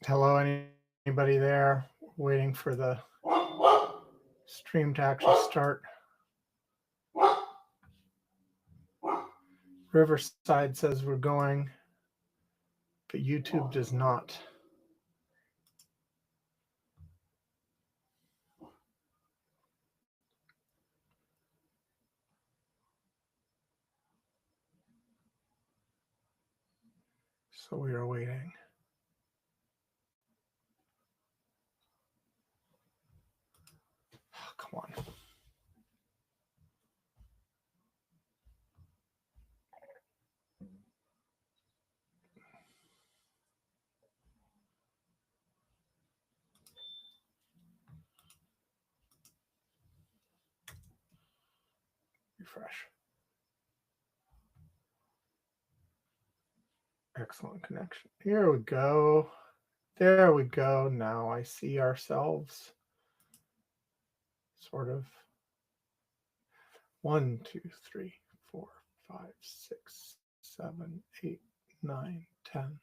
Hello, anybody there? Waiting for the stream to actually start. Riverside says we're going, but YouTube does not. So we are waiting. Oh, come on. Refresh. Excellent connection. Here we go. There we go. Now I see ourselves. Sort of. 1, 2, 3, 4, 5, 6, 7, 8, 9, 10,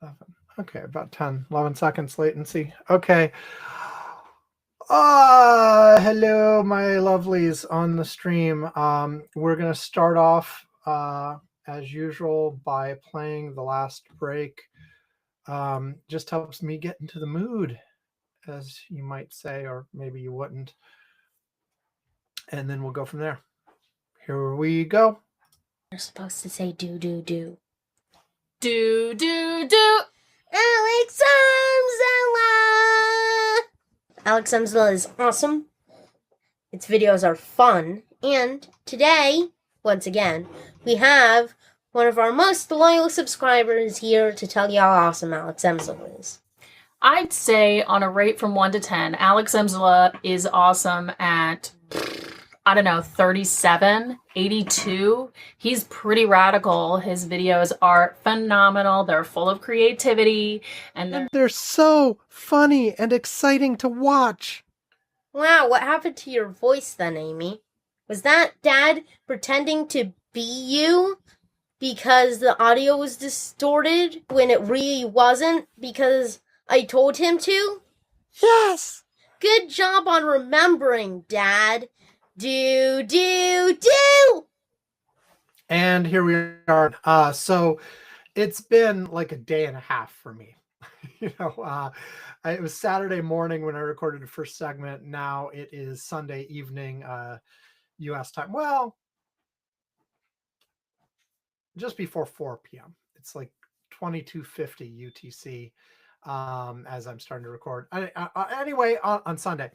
11. Okay, about 10, 11 seconds latency. Okay. Hello, my lovelies on the stream. We're going to start off as usual by playing the last break. Just helps me get into the mood, as you might say, or maybe you wouldn't. And then we'll go from there. Here we go. You're supposed to say do, do, do. Do, do, do. Alex Amzela! Alex Amzela is awesome. Its videos are fun. And today, once again, we have one of our most loyal subscribers here to tell you how awesome Alex Amzela is. I'd say on a rate from 1 to 10, Alex Amzela is awesome at, I don't know, 37, 82. He's pretty radical. His videos are phenomenal. They're full of creativity. And they're so funny and exciting to watch. Wow, what happened to your voice then, Amy? Was that Dad pretending to be you because the audio was distorted when it really wasn't because I told him to? Yes! Good job on remembering, Dad. Do, do, do! And here we are. So it's been like a day and a half for me. It was Saturday morning when I recorded the first segment. Now it is Sunday evening, U.S. time. Well, just before 4 p.m. It's like 22:50 UTC as I'm starting to record. Anyway, on Sunday.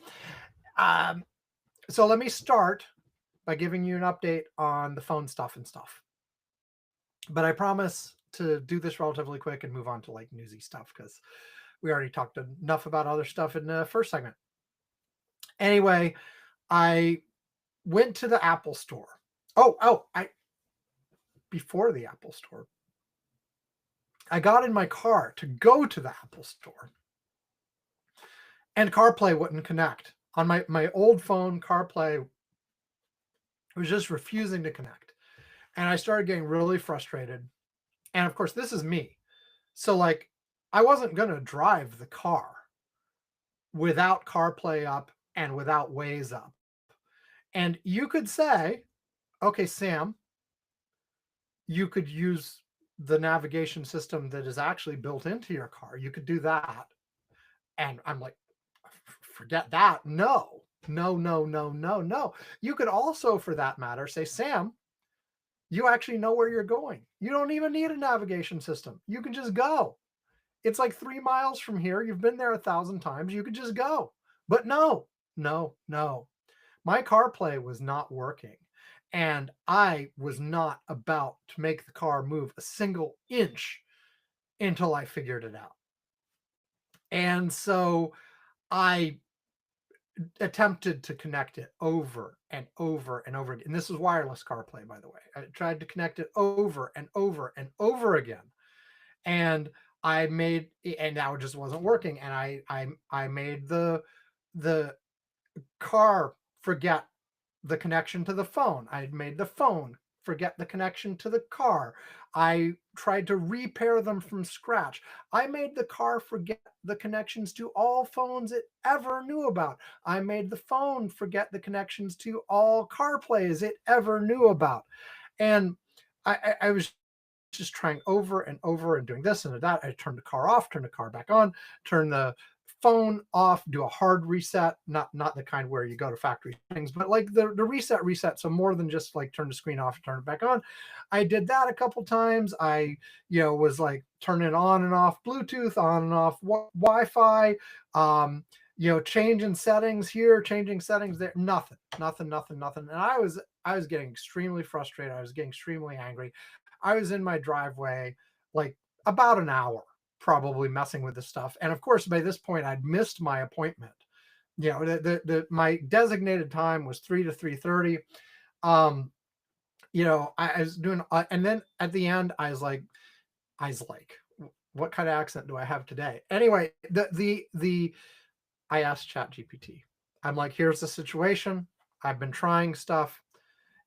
So let me start by giving you an update on the phone stuff and stuff. But I promise to do this relatively quick and move on to like newsy stuff because we already talked enough about other stuff in the first segment. Anyway, I went to the Apple store. Before the Apple store, I got in my car to go to the Apple store, and CarPlay wouldn't connect. On my old phone, CarPlay was just refusing to connect. And I started getting really frustrated. And of course, this is me. So like, I wasn't going to drive the car without CarPlay up and without Waze up. And you could say, okay, Sam, you could use the navigation system that is actually built into your car. You could do that. And I'm like, forget that. No. You could also, for that matter, say, Sam, you actually know where you're going. You don't even need a navigation system. You can just go. It's like 3 miles from here. You've been there 1,000 times. You could just go. But no. My CarPlay was not working. And I was not about to make the car move a single inch until I figured it out. And so I attempted to connect it over and over and over again. And this is wireless CarPlay, by the way. I tried to connect it over and over and over again. And now it just wasn't working. And I made the car forget the connection to the phone. I had made the phone forget the connection to the car. I tried to repair them from scratch. I made the car forget the connections to all phones it ever knew about. I made the phone forget the connections to all CarPlays it ever knew about. And I was just trying over and over and doing this and that. I turned the car off, turn the car back on, turn the phone off, do a hard reset, not the kind where you go to factory settings, but like the reset. So more than just like turn the screen off and turn it back on. I did that a couple times. I, was like turning it on and off, Bluetooth on and off, Wi-Fi, changing settings here, changing settings there, nothing. And I was getting extremely frustrated. I was getting extremely angry. I was in my driveway like about an hour, probably messing with this stuff. And of course, by this point, I'd missed my appointment. My designated time was 3 to 3:30. I was doing, and then at the end, I was like, what kind of accent do I have today? Anyway, I asked ChatGPT. I'm like, here's the situation. I've been trying stuff.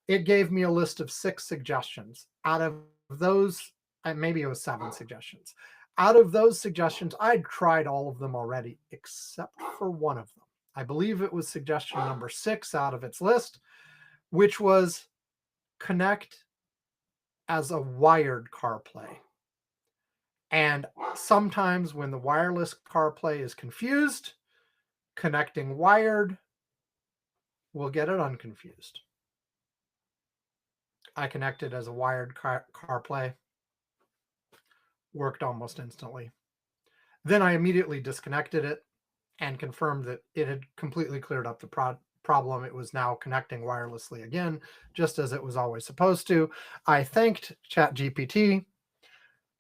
It gave me a list of 6 suggestions. Out of those, maybe it was 7 suggestions. Out of those suggestions, I'd tried all of them already, except for one of them. I believe it was suggestion number 6 out of its list, which was connect as a wired CarPlay. And sometimes when the wireless CarPlay is confused, connecting wired will get it unconfused. I connected as a wired CarPlay. Worked almost instantly. Then I immediately disconnected it and confirmed that it had completely cleared up the problem. It was now connecting wirelessly again, just as it was always supposed to. I thanked ChatGPT,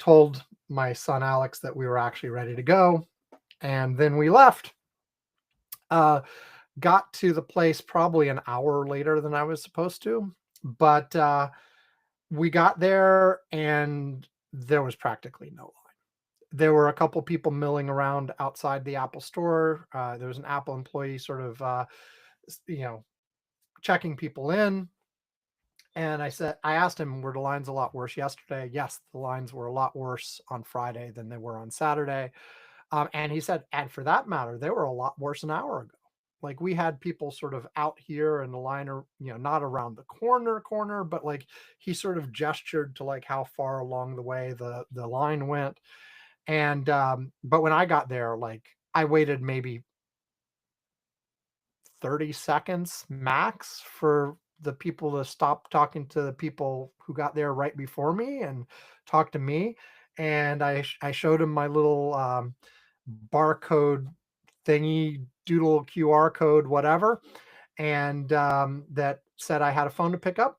told my son Alex that we were actually ready to go, and then we left. Got to the place probably an hour later than I was supposed to, but we got there and there was practically no line. There were a couple people milling around outside the Apple store. There was an Apple employee sort of, checking people in. And I asked him, were the lines a lot worse yesterday? Yes, the lines were a lot worse on Friday than they were on Saturday. And he said, and for that matter, they were a lot worse an hour ago. Like we had people sort of out here in the line, or not around the corner, but like he sort of gestured to like how far along the way the line went. And but when I got there, like I waited maybe 30 seconds max for the people to stop talking to the people who got there right before me and talk to me. And I showed him my little barcode thingy, doodle QR code, whatever, and that said I had a phone to pick up.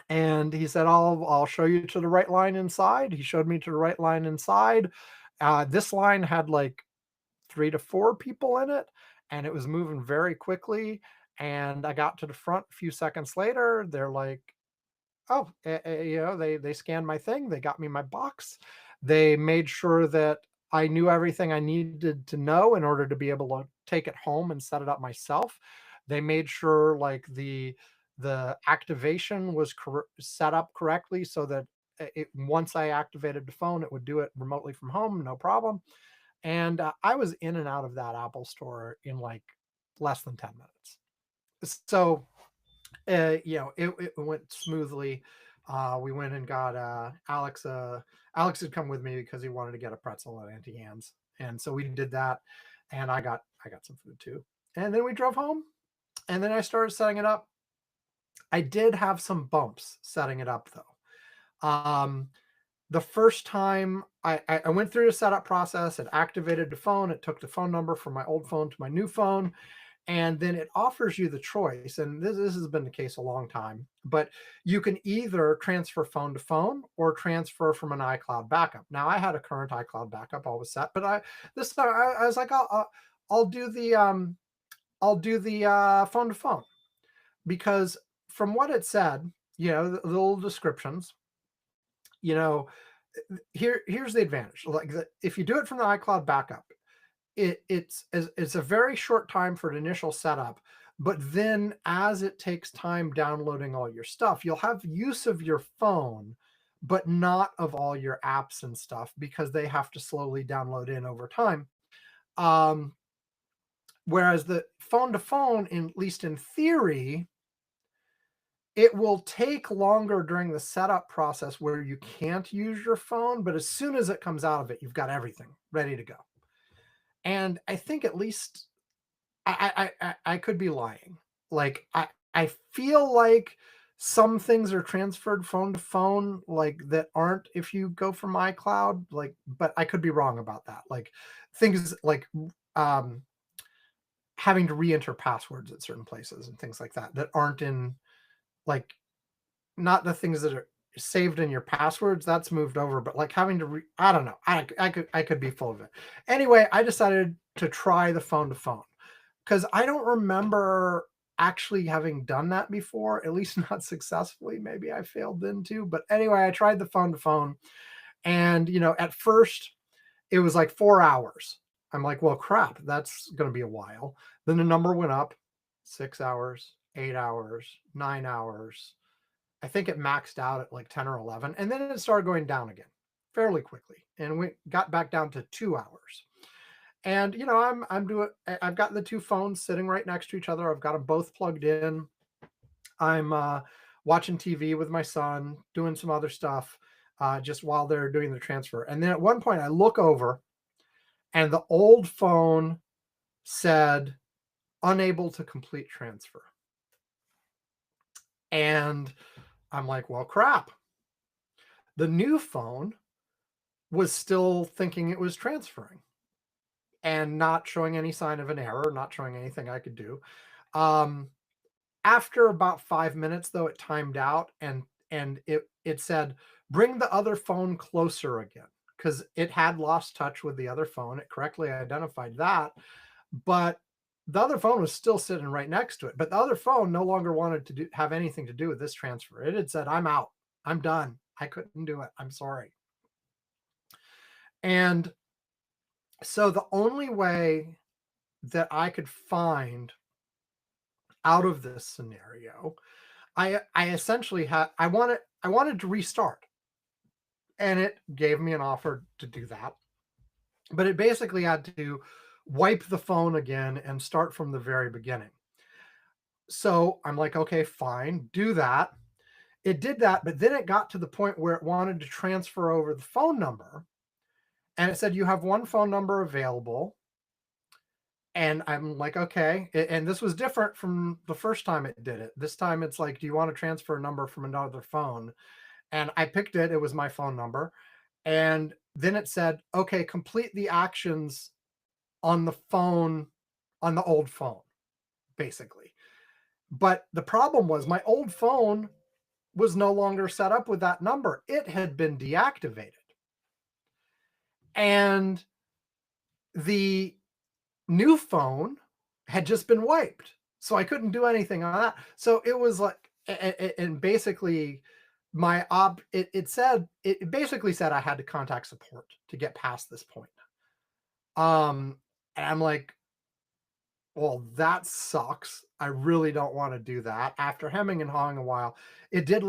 And he said, I'll show you to the right line inside. He showed me to the right line inside. This line had like 3 to 4 people in it, and it was moving very quickly. And I got to the front a few seconds later. They're like, oh, they scanned my thing. They got me my box. They made sure that I knew everything I needed to know in order to be able to take it home and set it up myself. They made sure like the activation was set up correctly so that once I activated the phone, it would do it remotely from home, no problem. And I was in and out of that Apple store in like less than 10 minutes. So, it went smoothly. We went and got Alex. Alex had come with me because he wanted to get a pretzel at Auntie Anne's, and so we did that. And I got some food too. And then we drove home, and then I started setting it up. I did have some bumps setting it up though. The first time I went through the setup process, it activated the phone. It took the phone number from my old phone to my new phone. And then it offers you the choice, and this has been the case a long time, but you can either transfer phone to phone or transfer from an iCloud backup. Now I had a current iCloud backup always set, but this time I was like, I'll do the phone to phone, because from what it said, the little descriptions, here's the advantage. Like if you do it from the iCloud backup, it's a very short time for the initial setup, But then as it takes time downloading all your stuff, you'll have use of your phone, but not of all your apps and stuff because they have to slowly download in over time. Um, Whereas the phone to phone, at least in theory, it will take longer during the setup process where you can't use your phone, but as soon as it comes out of it, you've got everything ready to go. And I think at least I could be lying. Like I feel like some things are transferred phone to phone, like that aren't if you go from iCloud, like, but I could be wrong about that. Like things like um having to re-enter passwords at certain places and things like that that aren't in, like, not the things that are saved in your passwords, that's moved over, but like having to I don't know. I could be full of it. Anyway, I decided to try the phone to phone because I don't remember actually having done that before, at least not successfully. Maybe I failed then too. But anyway, I tried the phone to phone. And, at first it was like 4 hours. I'm like, well, crap, that's going to be a while. Then the number went up 6 hours, 8 hours, 9 hours. I think it maxed out at like 10 or 11. And then it started going down again fairly quickly. And we got back down to 2 hours. And I've got the two phones sitting right next to each other. I've got them both plugged in. I'm watching TV with my son, doing some other stuff just while they're doing the transfer. And then at one point I look over and the old phone said unable to complete transfer. And I'm like, well, crap. The new phone was still thinking it was transferring and not showing any sign of an error, not showing anything I could do. After about 5 minutes, though, it timed out and it said, bring the other phone closer again, because it had lost touch with the other phone. It correctly identified that, but the other phone was still sitting right next to it. But the other phone no longer wanted to have anything to do with this transfer. It had said, I'm out. I'm done. I couldn't do it. I'm sorry. And so the only way that I could find out of this scenario, I essentially I wanted to restart, and it gave me an offer to do that, but it basically had to wipe the phone again and start from the very beginning. So I'm like, okay, fine, do that. It did that, but then it got to the point where it wanted to transfer over the phone number, and it said you have one phone number available. And I'm like, okay. And this was different from the first time it did it. This time it's like, do you want to transfer a number from another phone? And I picked it. It was my phone number. And then it said, okay, complete the actions on the phone, on the old phone, basically. But the problem was my old phone was no longer set up with that number. It had been deactivated. And the new phone had just been wiped. So I couldn't do anything on that. So it was like, and basically it basically said I had to contact support to get past this point. And I'm like, well, that sucks. I really don't want to do that. After hemming and hawing a while, it did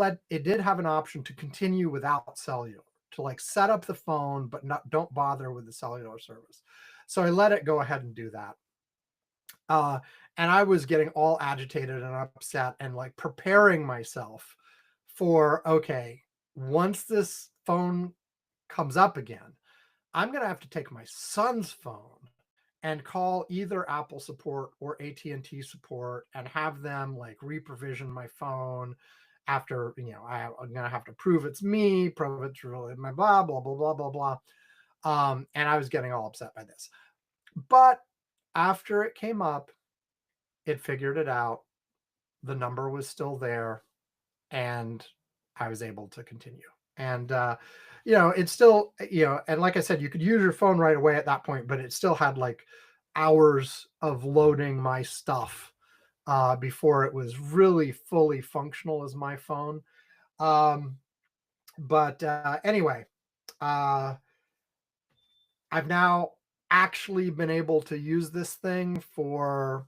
have an option to continue without cellular, to like set up the phone, but don't bother with the cellular service. So I let it go ahead and do that. And I was getting all agitated and upset and like preparing myself for, okay, once this phone comes up again, I'm going to have to take my son's phone and call either Apple support or AT&T support and have them like reprovision my phone after, I'm going to have to prove it's me, prove it's really my blah, blah, blah, blah, blah, blah. And I was getting all upset by this. But after it came up, it figured it out. The number was still there, and I was able to continue. And, it's still, and like I said, you could use your phone right away at that point, but it still had like hours of loading my stuff before it was really fully functional as my phone. But anyway, I've now actually been able to use this thing for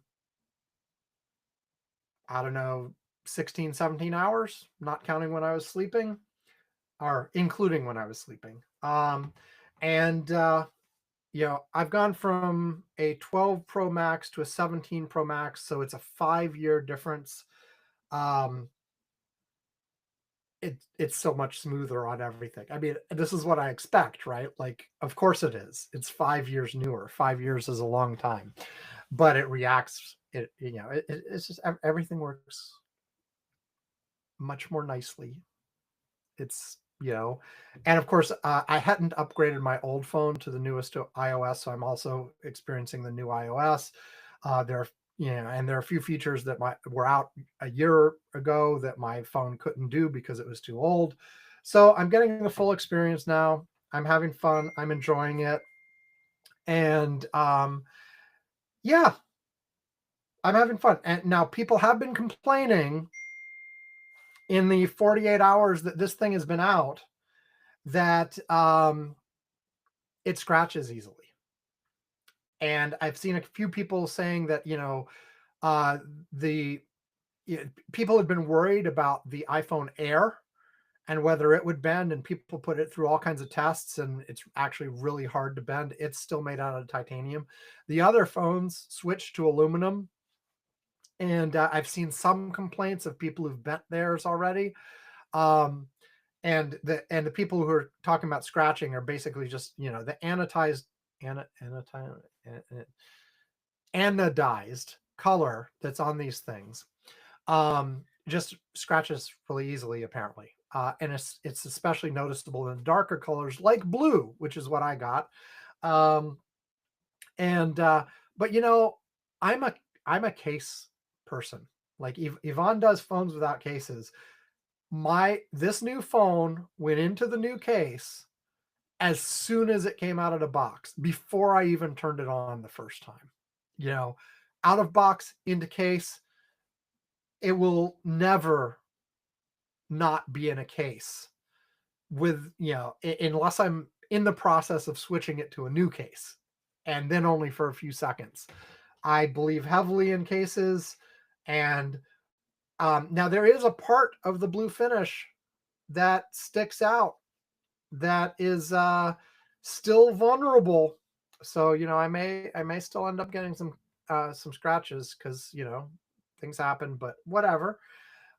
I don't know, 16, 17 hours, not counting when I was sleeping, or including when I was sleeping. And I've gone from a 12 Pro Max to a 17 Pro Max, so it's a 5-year difference. Um, it's so much smoother on everything. I mean, this is what I expect, right? Like, of course it is. It's 5 years newer. 5 years is a long time, but it reacts. It's just everything works much more nicely. It's and of course, I hadn't upgraded my old phone to the newest iOS, so I'm also experiencing the new iOS. There are and there are a few features that were out a year ago that my phone couldn't do because it was too old. So I'm getting the full experience now. I'm having fun. I'm enjoying it, and yeah, I'm having fun. And now people have been complaining in the 48 hours that this thing has been out that it scratches easily. And I've seen a few people saying that, uh, the people had been worried about the iPhone Air and whether it would bend, and people put it through all kinds of tests, and it's actually really hard to bend. It's still made out of titanium. The other phones switched to aluminum, and I've seen some complaints of people who've bent theirs already. Um, and the people who are talking about scratching are basically just the anodized color that's on these things just scratches really easily apparently, and it's especially noticeable in darker colors like blue, which is what I got. um, and but i'm a I'm a case person. Like Yvonne does phones without cases. This new phone went into the new case as soon as it came out of the box, before I even turned it on the first time. You know, Out of box into case, it will never not be in a case with, unless I'm in the process of switching it to a new case, and then only for a few seconds. I believe heavily in cases. And now there is a part of the blue finish that sticks out that is still vulnerable. So I may still end up getting some scratches because things happen. But whatever,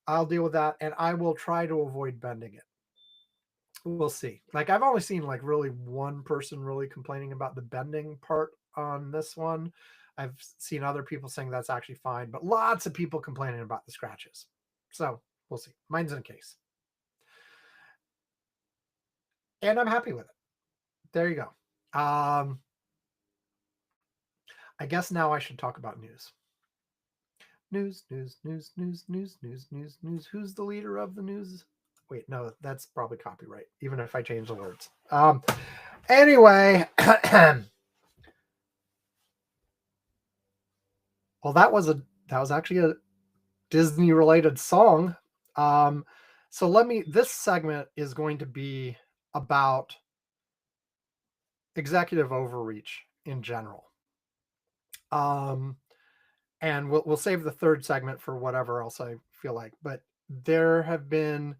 I'll deal with that, and I will try to avoid bending it. We'll see. Like, I've only seen like really one person really complaining about the bending part on this one. I've seen other people saying that's actually fine, but lots of people complaining about the scratches. So we'll see. Mine's in a case, and I'm happy with it. There you go. I guess now I should talk about news. News, news, news, news, news, news, news, news. Who's the leader of the news? Wait, no, that's probably copyright, even if I change the words. Anyway, well, that was actually a Disney related song. So this segment is going to be about executive overreach in general. And we'll save the third segment for whatever else I feel like. But there have been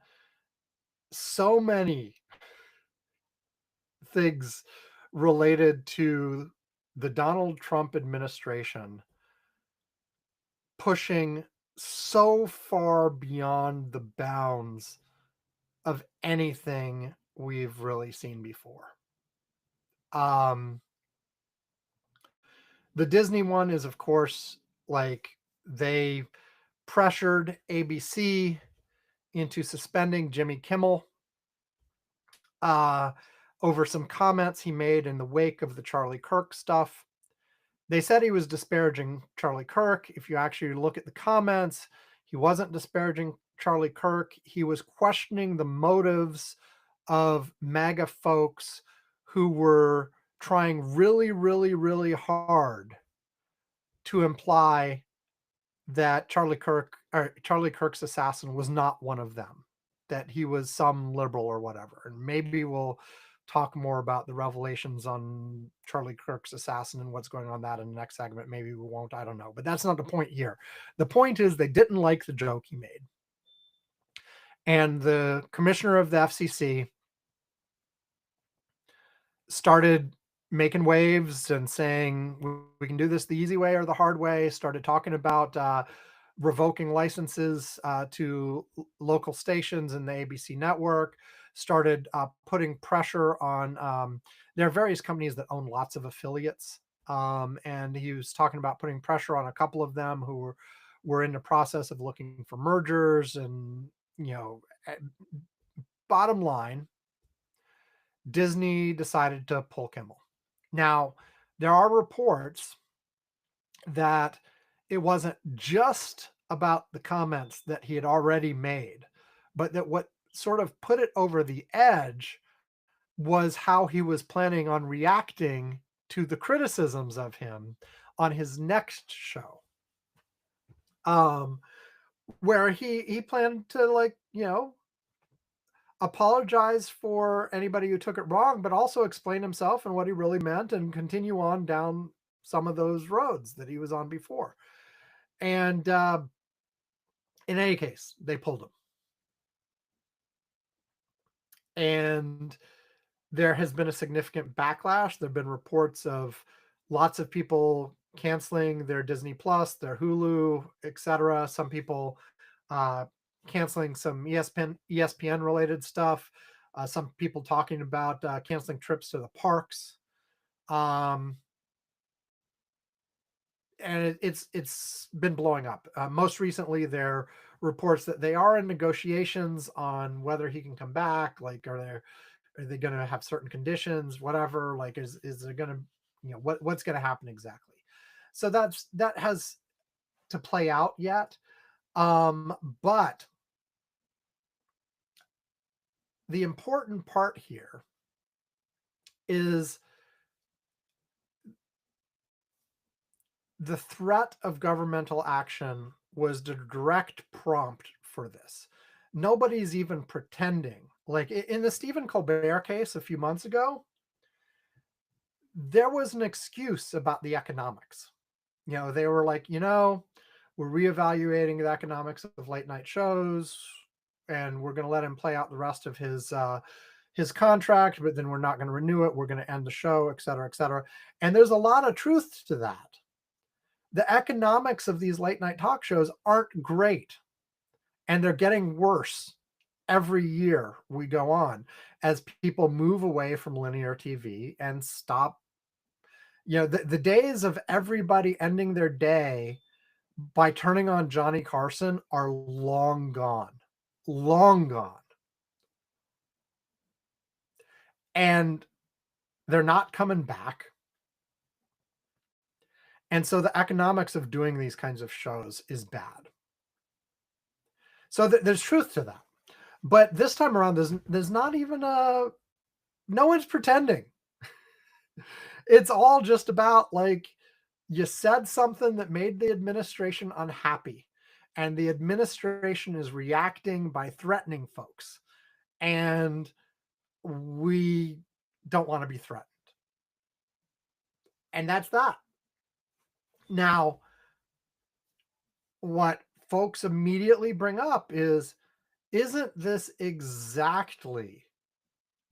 so many things related to the Donald Trump administration pushing so far beyond the bounds of anything we've really seen before. The Disney one is, of course, like they pressured ABC into suspending Jimmy Kimmel over some comments he made in the wake of the Charlie Kirk stuff. They said he was disparaging Charlie Kirk. If you actually look at the comments, he wasn't disparaging Charlie Kirk. He was questioning the motives of MAGA folks who were trying really, really, really hard to imply that Charlie Kirk's assassin was not one of them, that he was some liberal or whatever. And maybe we'll talk more about the revelations on Charlie Kirk's assassin and what's going on that in the next segment. Maybe we won't, I don't know. But that's not the point here. The point is they didn't like the joke he made. And the commissioner of the FCC started making waves and saying, we can do this the easy way or the hard way, started talking about revoking licenses to local stations in the ABC network, started putting pressure on, there are various companies that own lots of affiliates. And he was talking about putting pressure on a couple of them who were in the process of looking for mergers. And, bottom line, Disney decided to pull Kimmel. Now, there are reports that it wasn't just about the comments that he had already made, but that what sort of put it over the edge was how he was planning on reacting to the criticisms of him on his next show. Where he planned to, apologize for anybody who took it wrong, but also explain himself and what he really meant and continue on down some of those roads that he was on before. And in any case, they pulled him. And there has been a significant backlash. There have been reports of lots of people canceling their Disney Plus, their Hulu, etc. Some people canceling some ESPN related stuff. Some people talking about canceling trips to the parks. And it's been blowing up. Most recently, there are reports that they are in negotiations on whether he can come back. Like, are they going to have certain conditions? Whatever. Like, is there going to, what's going to happen exactly? So that has to play out yet. But the important part here is the threat of governmental action was the direct prompt for this. Nobody's even pretending. Like in the Stephen Colbert case a few months ago, there was an excuse about the economics. They were like, we're reevaluating the economics of late night shows, and we're going to let him play out the rest of his contract, but then we're not going to renew it. We're going to end the show, et cetera, et cetera. And there's a lot of truth to that. The economics of these late night talk shows aren't great, and they're getting worse every year we go on as people move away from linear TV and stop. The days of everybody ending their day by turning on Johnny Carson are long gone. Long gone. And they're not coming back. And so the economics of doing these kinds of shows is bad. So there's truth to that. But this time around, there's not even no one's pretending. It's all just about, like, you said something that made the administration unhappy, and the administration is reacting by threatening folks. And we don't want to be threatened. And that's that. Now, what folks immediately bring up is, isn't this exactly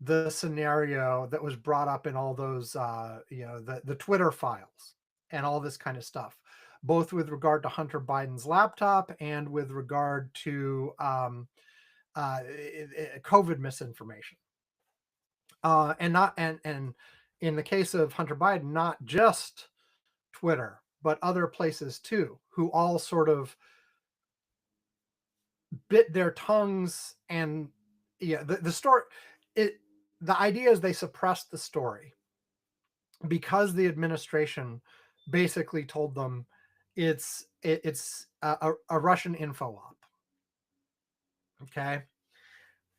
the scenario that was brought up in all those, the Twitter files and all this kind of stuff, both with regard to Hunter Biden's laptop and with regard to COVID misinformation. And in the case of Hunter Biden, not just Twitter, but other places too, who all sort of bit their tongues. And the story, the idea is they suppressed the story because the administration basically told them it's a Russian info op. Okay.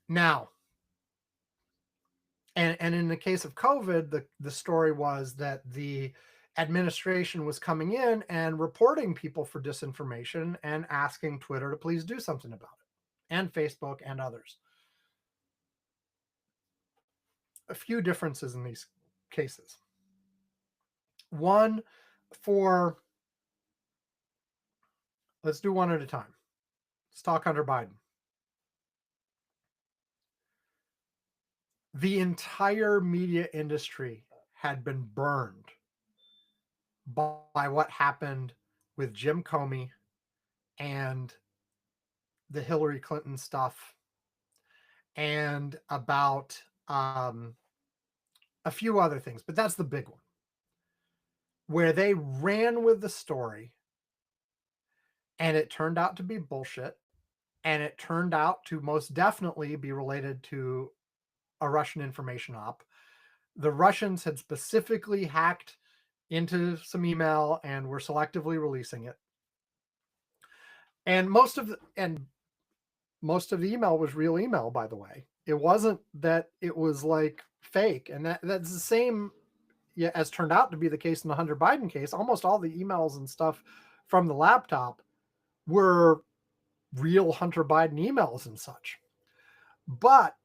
Now, and in the case of COVID, the story was that the administration was coming in and reporting people for disinformation and asking Twitter to please do something about it, and Facebook and others. a few differences in these cases. One, let's do one at a time. Let's talk Hunter Biden. The entire media industry had been burned by what happened with Jim Comey and the Hillary Clinton stuff, and about a few other things, but that's the big one, where they ran with the story and it turned out to be bullshit, and it turned out to most definitely be related to a Russian information op. The Russians had specifically hacked into some email and were selectively releasing it. And most of the email was real email, by the way. It wasn't that it was like fake. And that's the same, yeah, as turned out to be the case in the Hunter Biden case. Almost all the emails and stuff from the laptop were real Hunter Biden emails and such. But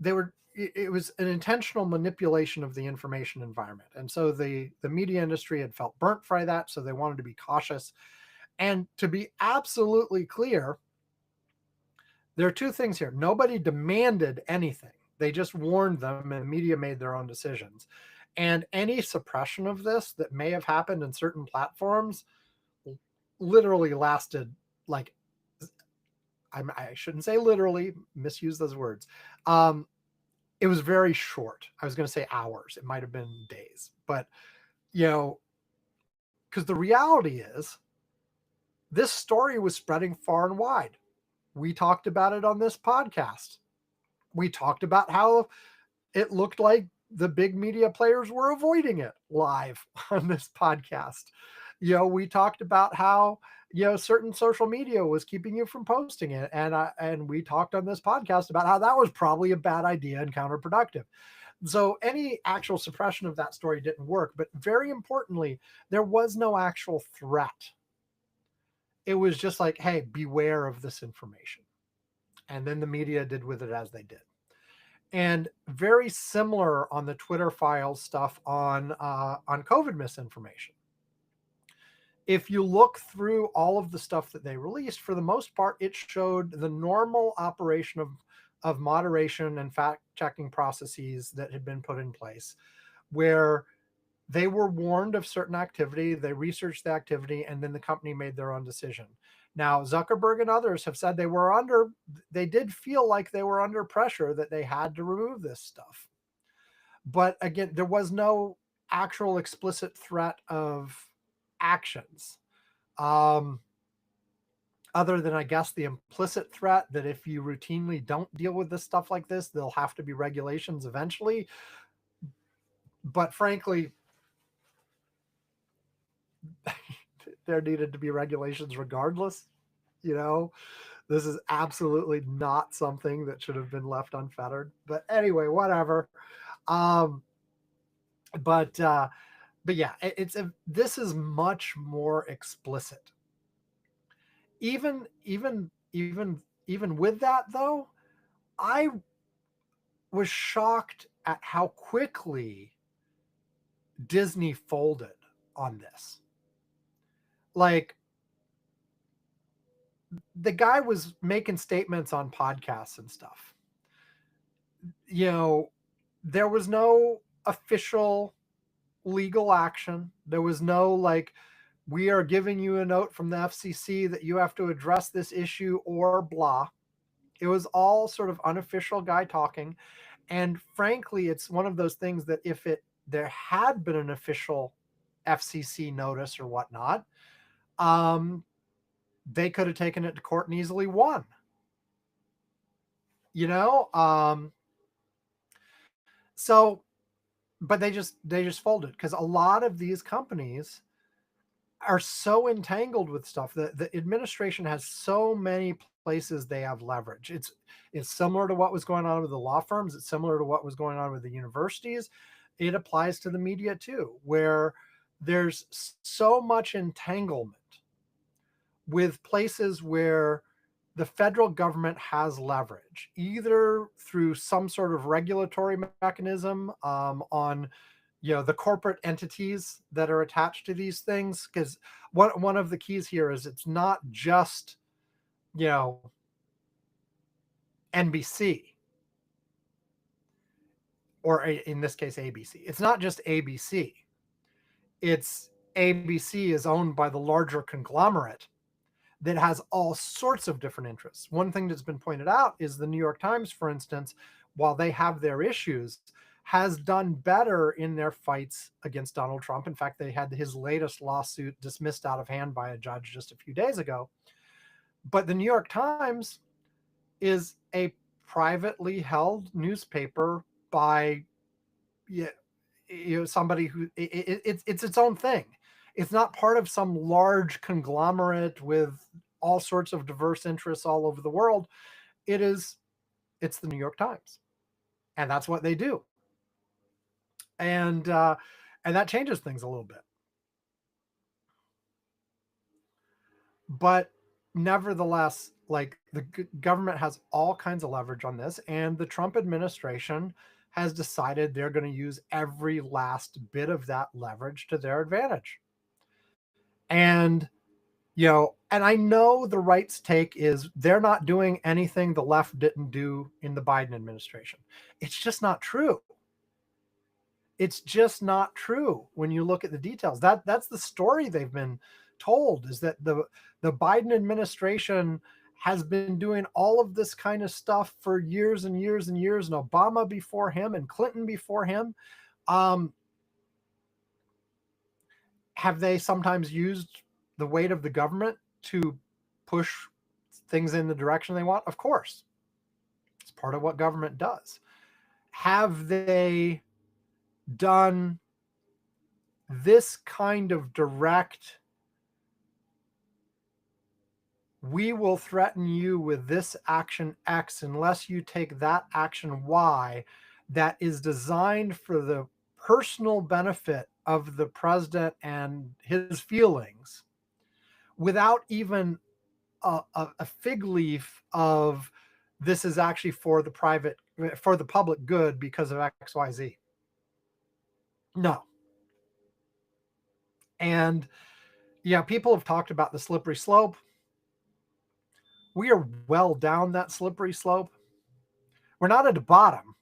it was an intentional manipulation of the information environment. And so the media industry had felt burnt by that, so they wanted to be cautious. And to be absolutely clear, there are two things here. Nobody demanded anything. They just warned them, and the media made their own decisions. And any suppression of this that may have happened in certain platforms literally lasted, like, I shouldn't say literally, misuse those words. It was very short. I was going to say hours. It might have been days. But, because the reality is, this story was spreading far and wide. We talked about it on this podcast. We talked about how it looked like the big media players were avoiding it live on this podcast. We talked about how, certain social media was keeping you from posting it. And we talked on this podcast about how that was probably a bad idea and counterproductive. So any actual suppression of that story didn't work. But very importantly, there was no actual threat. It was just like, hey, beware of this information. And then the media did with it as they did. And very similar on the Twitter files stuff on COVID misinformation. If you look through all of the stuff that they released, for the most part, it showed the normal operation of moderation and fact-checking processes that had been put in place, where they were warned of certain activity, they researched the activity, and then the company made their own decision. Now, Zuckerberg and others have said they did feel like they were under pressure, that they had to remove this stuff. But again, there was no actual explicit threat of actions. Other than, I guess, the implicit threat that if you routinely don't deal with this stuff like this, there'll have to be regulations eventually. But frankly, there needed to be regulations regardless. This is absolutely not something that should have been left unfettered. But anyway, whatever. But yeah, this is much more explicit. Even with that, though, I was shocked at how quickly Disney folded on this. Like, the guy was making statements on podcasts and stuff. There was no official legal action. There was no, like, we are giving you a note from the FCC that you have to address this issue or blah. It was all sort of unofficial guy talking. And frankly, it's one of those things that if there had been an official FCC notice or whatnot, they could have taken it to court and easily won. So, but they just folded, because a lot of these companies are so entangled with stuff that the administration has so many places they have leverage. It's similar to what was going on with the law firms. It's similar to what was going on with the universities. It applies to the media too, where there's so much entanglement with places where the federal government has leverage, either through some sort of regulatory mechanism on the corporate entities that are attached to these things. Because one of the keys here is it's not just NBC, or in this case ABC. It's not just ABC. It's ABC is owned by the larger conglomerate that has all sorts of different interests. One thing that's been pointed out is the New York Times, for instance, while they have their issues, has done better in their fights against Donald Trump. In fact, they had his latest lawsuit dismissed out of hand by a judge just a few days ago. But the New York Times is a privately held newspaper by somebody who it's its own thing. It's not part of some large conglomerate with all sorts of diverse interests all over the world. It's the New York Times, and that's what they do. And that changes things a little bit. But nevertheless, like, the government has all kinds of leverage on this, and the Trump administration has decided they're going to use every last bit of that leverage to their advantage. And and I know the right's take is they're not doing anything the left didn't do in the Biden administration. It's just not true. It's just not true when you look at the details. That's the story they've been told, is that the Biden administration has been doing all of this kind of stuff for years and years and years, and Obama before him and Clinton before him. Have they sometimes used the weight of the government to push things in the direction they want? Of course. It's part of what government does. Have they done this kind of direct, we will threaten you with this action X unless you take that action Y, that is designed for the personal benefit of the president and his feelings, without even a fig leaf of this is actually for the public good because of XYZ? No. And people have talked about the slippery slope. We are well down that slippery slope. We're not at the bottom.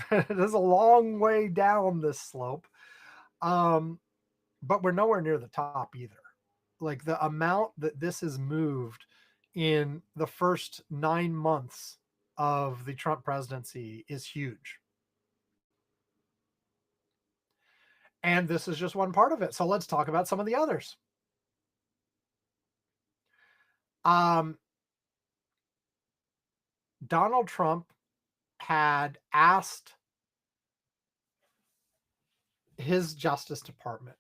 There's a long way down this slope. But we're nowhere near the top either. Like, the amount that this has moved in the first 9 months of the Trump presidency is huge. And this is just one part of it. So let's talk about some of the others. Donald Trump had asked his Justice Department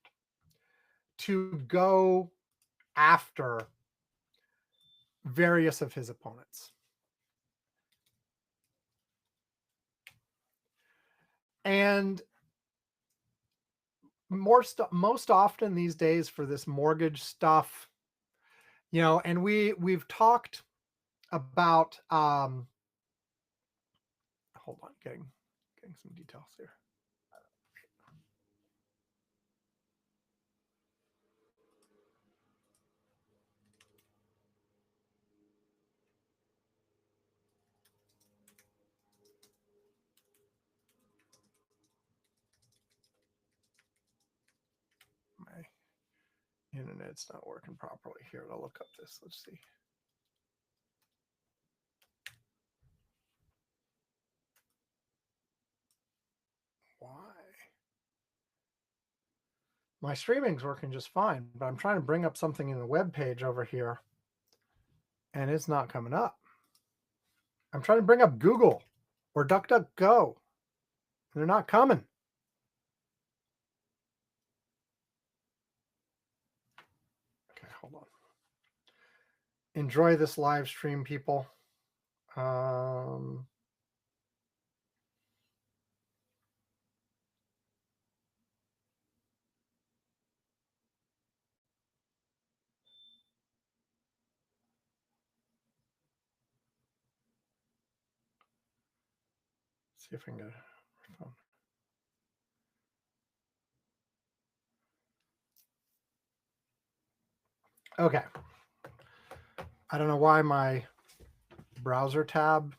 to go after various of his opponents. And most often these days for this mortgage stuff, and we've talked about hold on, getting some details here. My internet's not working properly here. I'll look up this. Let's see. Why? My streaming's working just fine, but I'm trying to bring up something in the web page over here, and it's not coming up. I'm trying to bring up Google or DuckDuckGo. They're not coming. Okay, hold on. Enjoy this live stream, people. See if I can get a phone. Okay. I don't know why my browser tab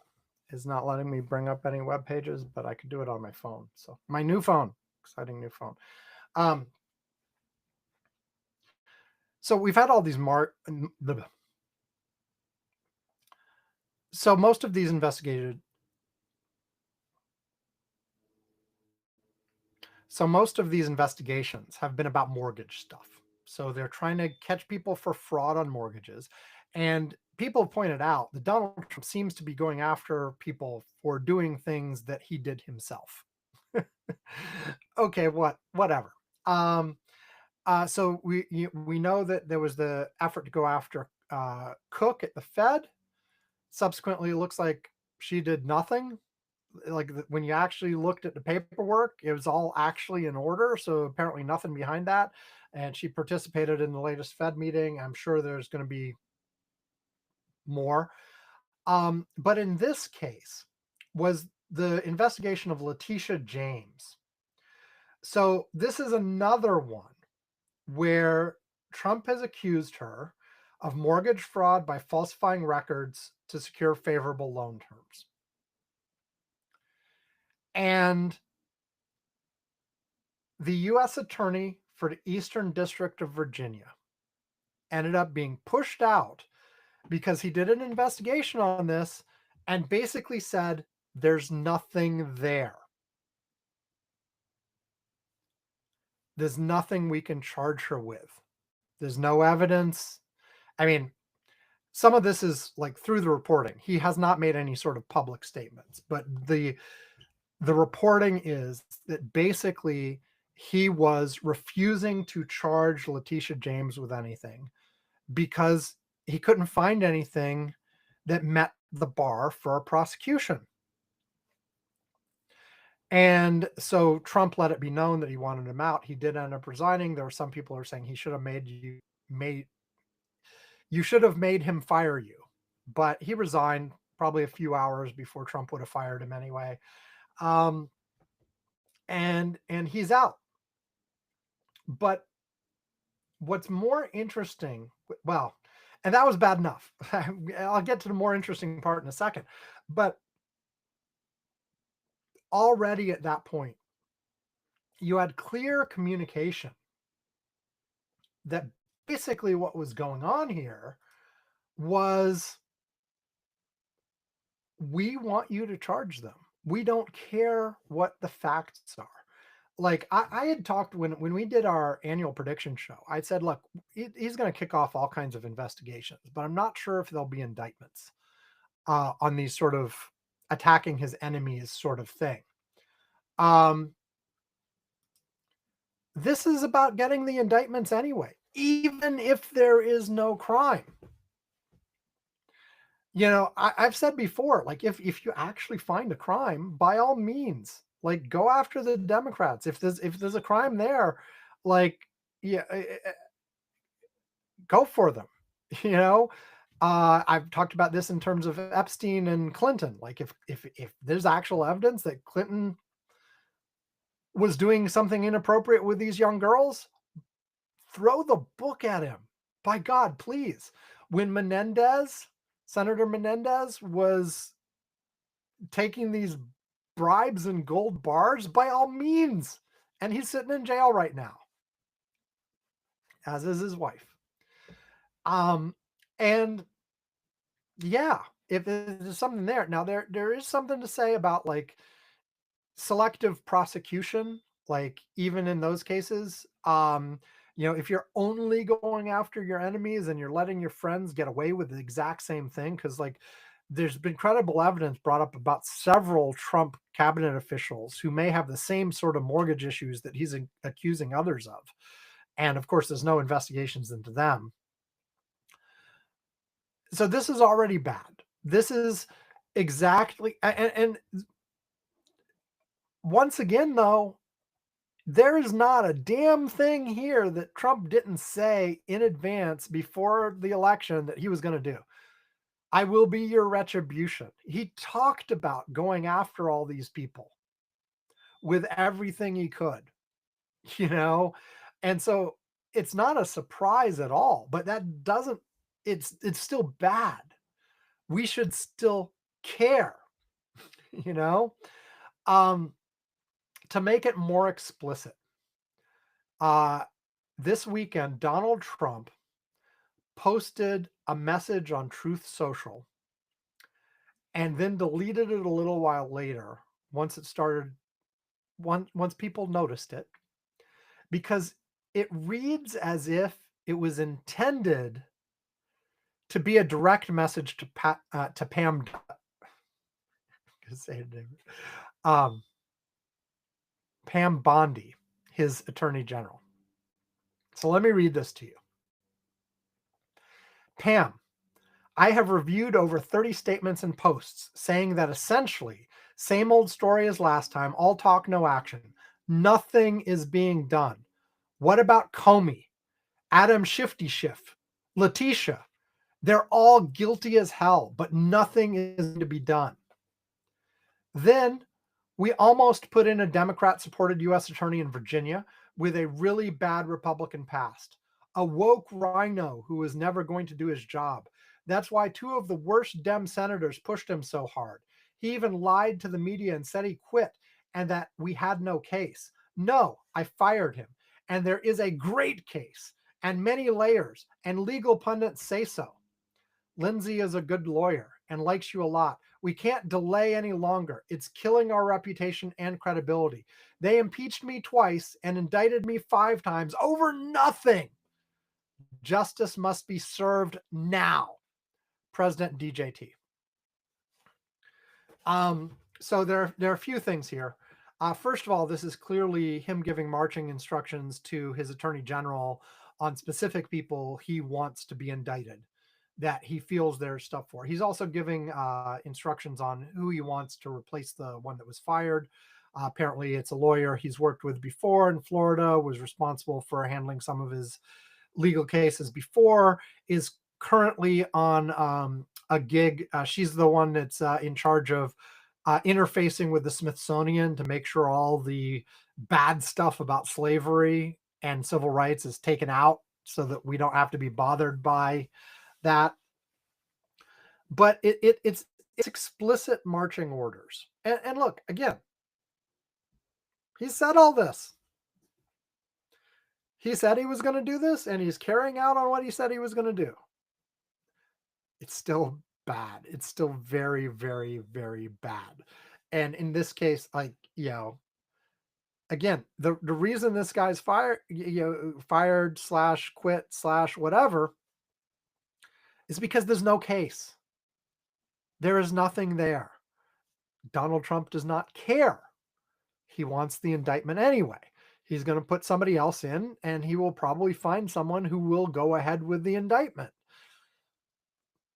is not letting me bring up any web pages, but I could do it on my phone. So my new phone, exciting new phone. So we've had all these so most of these investigations have been about mortgage stuff. So they're trying to catch people for fraud on mortgages. And people have pointed out that Donald Trump seems to be going after people for doing things that he did himself. Okay, whatever. So we know that there was the effort to go after Cook at the Fed. Subsequently, it looks like she did nothing. Like when you actually looked at the paperwork, it was all actually in order. So apparently nothing behind that. And she participated in the latest Fed meeting. I'm sure there's going to be more. But in this case was the investigation of Letitia James. So this is another one where Trump has accused her of mortgage fraud by falsifying records to secure favorable loan terms. And the U.S. attorney for the Eastern District of Virginia ended up being pushed out because he did an investigation on this and basically said there's nothing there. There's nothing we can charge her with. There's no evidence. I mean, some of this is like through the reporting. He has not made any sort of public statements, but the reporting is that basically he was refusing to charge Letitia James with anything because he couldn't find anything that met the bar for a prosecution. And so Trump let it be known that he wanted him out. He did end up resigning. There were some people who are saying he should have you should have made him fire you. But he resigned probably a few hours before Trump would have fired him anyway. And he's out. But what's more interesting, well, and that was bad enough. I'll get to the more interesting part in a second. But already at that point, you had clear communication that basically what was going on here was we want you to charge them. We don't care what the facts are. Like I had talked when we did our annual prediction show, I said, look, he's going to kick off all kinds of investigations, but I'm not sure if there'll be indictments on these sort of attacking his enemies sort of thing. This is about getting the indictments anyway, even if there is no crime. You know, I've said before, like if you actually find a crime, by all means, like go after the Democrats. If there's a crime there, like yeah, go for them. You know, I've talked about this in terms of Epstein and Clinton. Like if there's actual evidence that Clinton was doing something inappropriate with these young girls, throw the book at him. By God, please. When Senator Menendez was taking these bribes and gold bars, by all means. And he's sitting in jail right now, as is his wife. And yeah, if there's something there. Now there is something to say about like selective prosecution, like even in those cases, you know, if you're only going after your enemies and you're letting your friends get away with the exact same thing, because like there's been credible evidence brought up about several Trump cabinet officials who may have the same sort of mortgage issues that he's accusing others of. And of course, there's no investigations into them. So this is already bad. This is exactly, and once again, though, there is not a damn thing here that Trump didn't say in advance before the election that he was going to do. I will be your retribution. He talked about going after all these people with everything he could, you know? And so it's not a surprise at all, but that doesn't, it's still bad. We should still care, you know? Um, to make it more explicit, uh, this weekend, Donald Trump posted a message on Truth Social and then deleted it a little while later once it started, once people noticed it, because it reads as if it was intended to be a direct message to Pam. Say it, um, Pam Bondi, his attorney general. So let me read this to you. Pam, I have reviewed over 30 statements and posts saying that essentially, same old story as last time, all talk, no action. Nothing is being done. What about Comey, Adam Shifty Schiff, Letitia? They're all guilty as hell, but nothing is to be done. Then we almost put in a Democrat-supported U.S. attorney in Virginia with a really bad Republican past, a woke rhino who was never going to do his job. That's why two of the worst Dem senators pushed him so hard. He even lied to the media and said he quit and that we had no case. No, I fired him. And there is a great case and many layers, and legal pundits say so. Lindsay is a good lawyer and likes you a lot. We can't delay any longer. It's killing our reputation and credibility. They impeached me twice and indicted me 5 times over nothing. Justice must be served now. President DJT. So there are a few things here. First of all, this is clearly him giving marching instructions to his attorney general on specific people he wants to be indicted, that he feels there's stuff for. He's also giving instructions on who he wants to replace the one that was fired. Apparently, it's a lawyer he's worked with before in Florida, was responsible for handling some of his legal cases before, is currently on a gig. She's the one that's in charge of interfacing with the Smithsonian to make sure all the bad stuff about slavery and civil rights is taken out so that we don't have to be bothered by that. But it's explicit marching orders. And look, again, he said all this. He said he was going to do this, and he's carrying out on what he said he was going to do. It's still bad. It's still very, very, very bad. And in this case, like, again, the reason this guy's fired / quit / whatever is because there's no case. There is nothing there. Donald Trump does not care. He wants the indictment anyway. He's going to put somebody else in, and he will probably find someone who will go ahead with the indictment.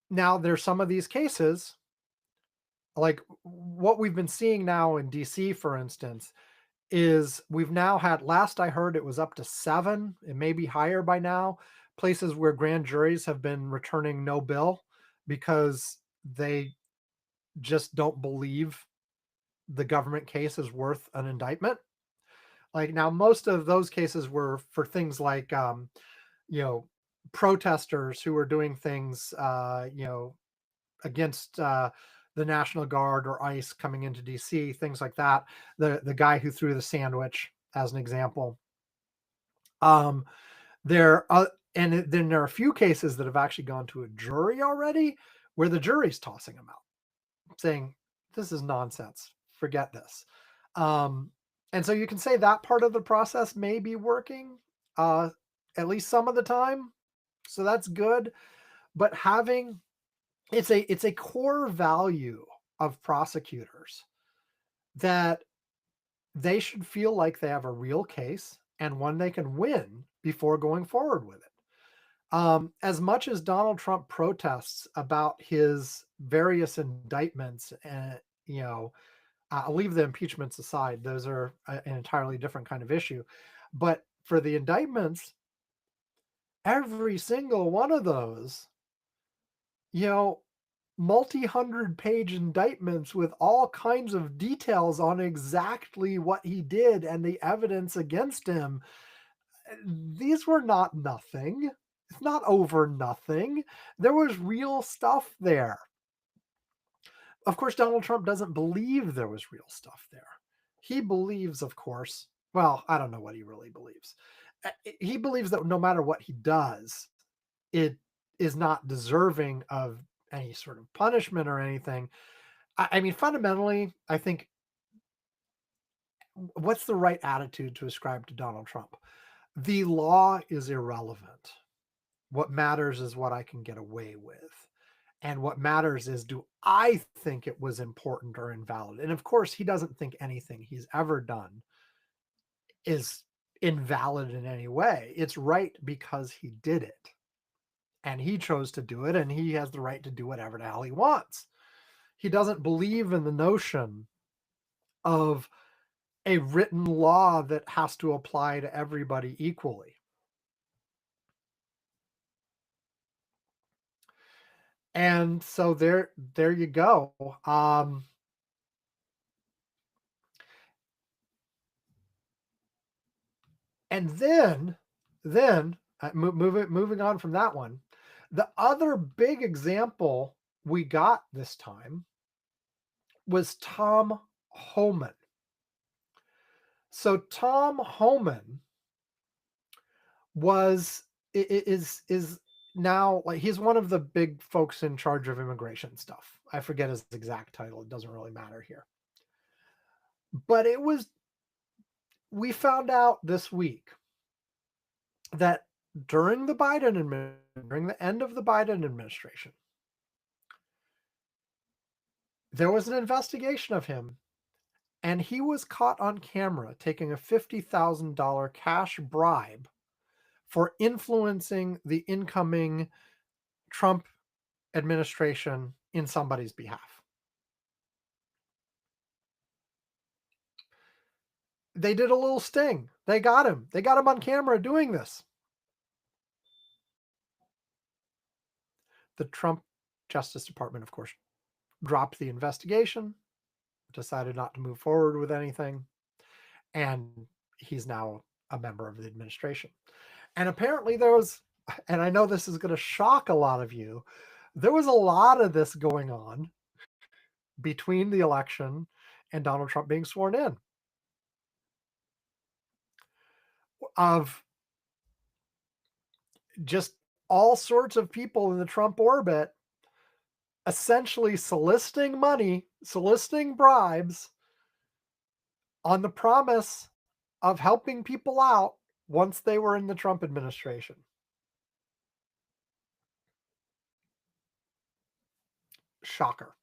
Now, there's some of these cases, like what we've been seeing now in DC, for instance, is we've now had, last I heard, it was up to 7, it may be higher by now, places where grand juries have been returning no bill because they just don't believe the government case is worth an indictment. Like, now, most of those cases were for things like, protesters who were doing things, against the National Guard or ICE coming into DC, things like that. The guy who threw the sandwich, as an example. And then there are a few cases that have actually gone to a jury already, where the jury's tossing them out, saying, this is nonsense. Forget this. And so you can say that part of the process may be working, at least some of the time. So that's good. But it's a core value of prosecutors that they should feel like they have a real case and one they can win before going forward with it. As much as Donald Trump protests about his various indictments, and I'll leave the impeachments aside; those are an entirely different kind of issue. But for the indictments, every single one of those, multi-hundred page indictments with all kinds of details on exactly what he did and the evidence against him. These were not nothing. It's not over nothing. There was real stuff there. Of course, Donald Trump doesn't believe there was real stuff there. He believes, of course, well, I don't know what he really believes. He believes that no matter what he does, it is not deserving of any sort of punishment or anything. I mean, fundamentally, I think what's the right attitude to ascribe to Donald Trump? The law is irrelevant. What matters is what I can get away with. And what matters is, do I think it was important or invalid? And of course, he doesn't think anything he's ever done is invalid in any way. It's right because he did it. And he chose to do it, and he has the right to do whatever the hell he wants. He doesn't believe in the notion of a written law that has to apply to everybody equally. And so there you go. And then moving on from that one, the other big example we got this time was Tom Homan. So Tom Homan is now, like, he's one of the big folks in charge of immigration stuff. I forget his exact title. It doesn't really matter here. But we found out this week that during the end of the Biden administration, there was an investigation of him, and he was caught on camera taking a $50,000 cash bribe for influencing the incoming Trump administration in somebody's behalf. They did a little sting. They got him. They got him on camera doing this. The Trump Justice Department, of course, dropped the investigation, decided not to move forward with anything, and he's now a member of the administration. And apparently there was, and I know this is going to shock a lot of you, there was a lot of this going on between the election and Donald Trump being sworn in, of just all sorts of people in the Trump orbit essentially soliciting money, soliciting bribes on the promise of helping people out once they were in the Trump administration. Shocker.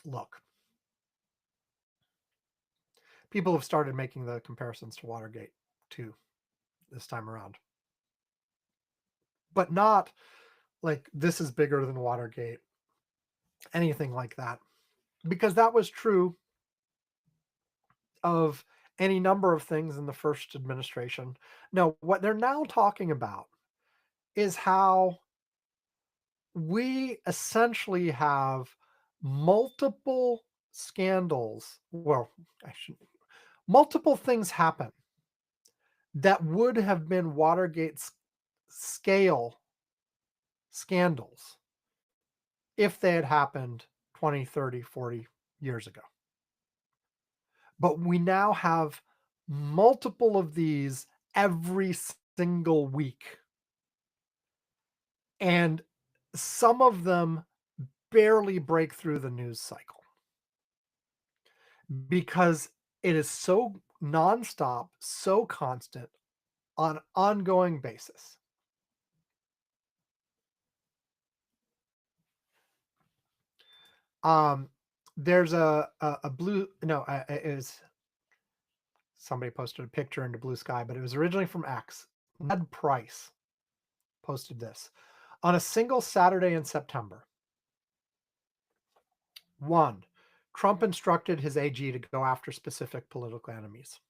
Look, people have started making the comparisons to Watergate too this time around, but not like this is bigger than Watergate, anything like that, because that was true of any number of things in the first administration. No, what they're now talking about is how we essentially have multiple scandals. Well, multiple things happen that would have been Watergate's scale scandals if they had happened 20, 30, 40 years ago. But we now have multiple of these every single week. And some of them barely break through the news cycle because it is so nonstop, so constant, on an ongoing basis. There's a blue, no, it was, somebody posted a picture into Blue Sky, but it was originally from X. Ned Price posted this. On a single Saturday in September, 1, Trump instructed his AG to go after specific political enemies.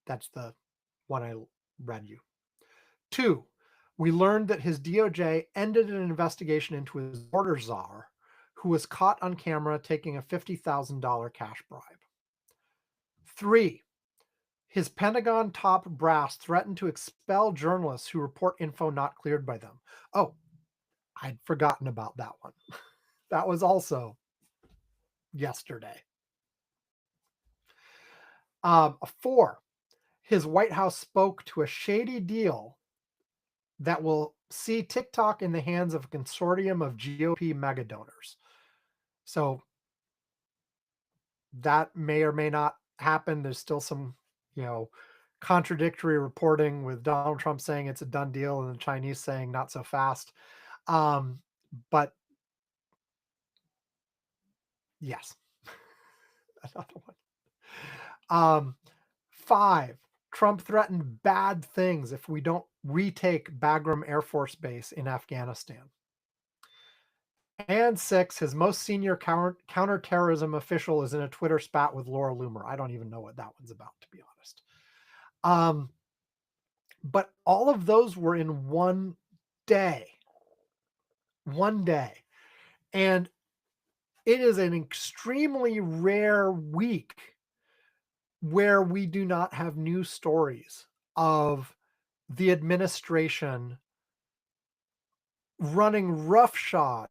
That's the one I read you. 2, we learned that his DOJ ended an investigation into his border czar, who was caught on camera taking a $50,000 cash bribe. 3, his Pentagon top brass threatened to expel journalists who report info not cleared by them. Oh, I'd forgotten about that one. That was also yesterday. 4, his White House spoke to a shady deal that will see TikTok in the hands of a consortium of GOP mega donors. So that may or may not happen. There's still some, contradictory reporting with Donald Trump saying it's a done deal and the Chinese saying not so fast. But yes, another one. 5, Trump threatened bad things if we don't retake Bagram Air Force Base in Afghanistan. And 6, his most senior counterterrorism official is in a Twitter spat with Laura Loomer. I don't even know what that one's about, to be honest. But all of those were in one day. One day. And it is an extremely rare week where we do not have news stories of the administration running roughshod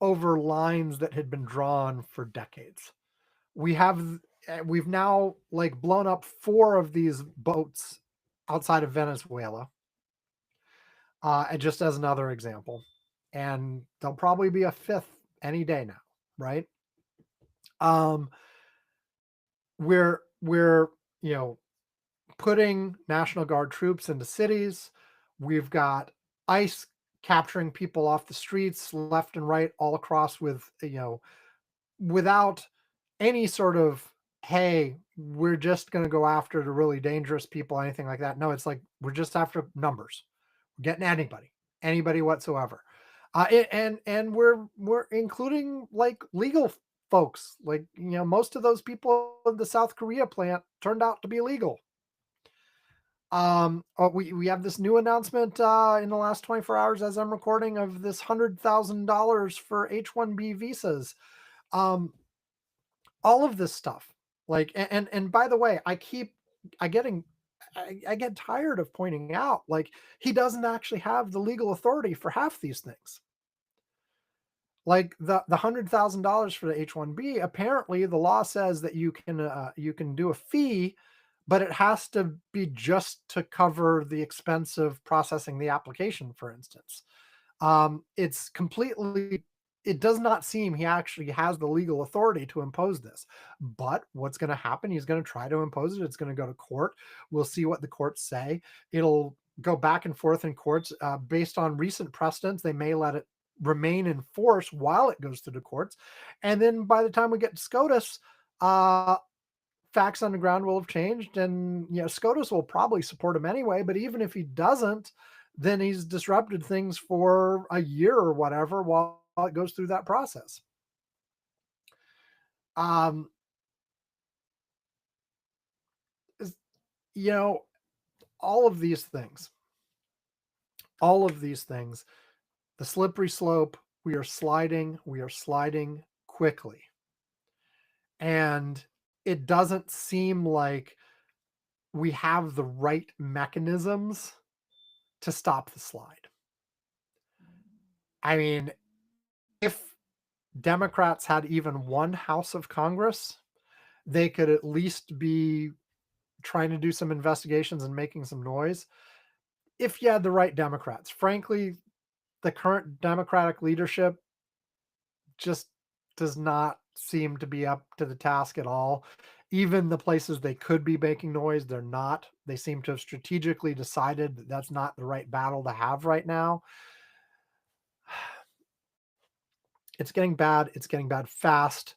over lines that had been drawn for decades. We've now blown up 4 of these boats outside of Venezuela, and just as another example, and there'll probably be a 5th any day now, right? We're putting National Guard troops into cities. We've got ICE capturing people off the streets left and right all across with, without any sort of, hey, we're just going to go after the really dangerous people, anything like that. No, it's like, we're just after numbers. We're getting anybody whatsoever. And we're including legal folks. Most of those people in the South Korea plant turned out to be illegal. We have this new announcement in the last 24 hours as I'm recording of this $100,000 for H-1B visas. All of this stuff. And by the way, I get tired of pointing out, he doesn't actually have the legal authority for half these things. Like the $100,000 for the H-1B, apparently the law says that you can do a fee, but it has to be just to cover the expense of processing the application, for instance. It does not seem he actually has the legal authority to impose this. But what's going to happen? He's going to try to impose it. It's going to go to court. We'll see what the courts say. It'll go back and forth in courts. Based on recent precedents, they may let it remain in force while it goes to the courts. And then by the time we get to SCOTUS, facts on the ground will have changed, and SCOTUS will probably support him anyway. But even if he doesn't, then he's disrupted things for a year or whatever while it goes through that process. All of these things, the slippery slope, we are sliding quickly. And it doesn't seem like we have the right mechanisms to stop the slide. I mean, if Democrats had even one House of Congress, they could at least be trying to do some investigations and making some noise. If you had the right Democrats, frankly, the current Democratic leadership just does not seem to be up to the task at all. Even the places they could be making noise, they're not. They seem to have strategically decided that that's not the right battle to have right now. It's getting bad. It's getting bad fast.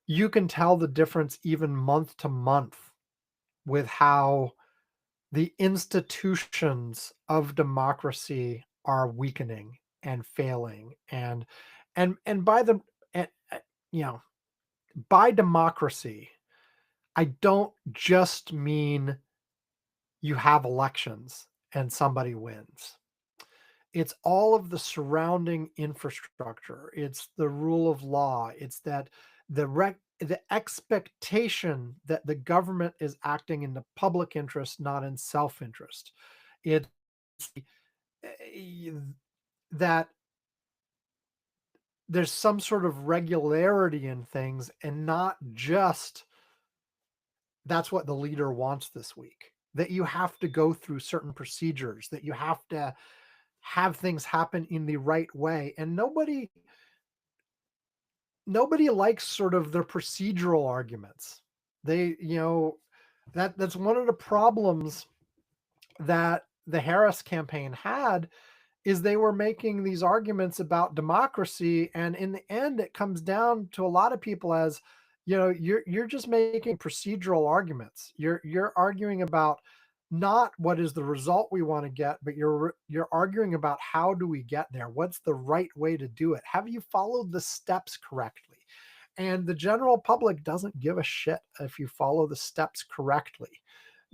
You can tell the difference even month to month with how the institutions of democracy are weakening and failing. And by the, by democracy, I don't just mean you have elections and somebody wins. It's all of the surrounding infrastructure. It's the rule of law. It's that the expectation that the government is acting in the public interest, not in self-interest. It's eh, that there's some sort of regularity in things and not just that's what the leader wants this week. That you have to go through certain procedures, that you have to have things happen in the right way. And nobody likes sort of the procedural arguments. They, that's one of the problems that the Harris campaign had is they were making these arguments about democracy, and in the end it comes down to a lot of people as you're just making procedural arguments. You're arguing about not what is the result we want to get, but you're arguing about how do we get there, what's the right way to do it, have you followed the steps correctly. And the general public doesn't give a shit if you follow the steps correctly.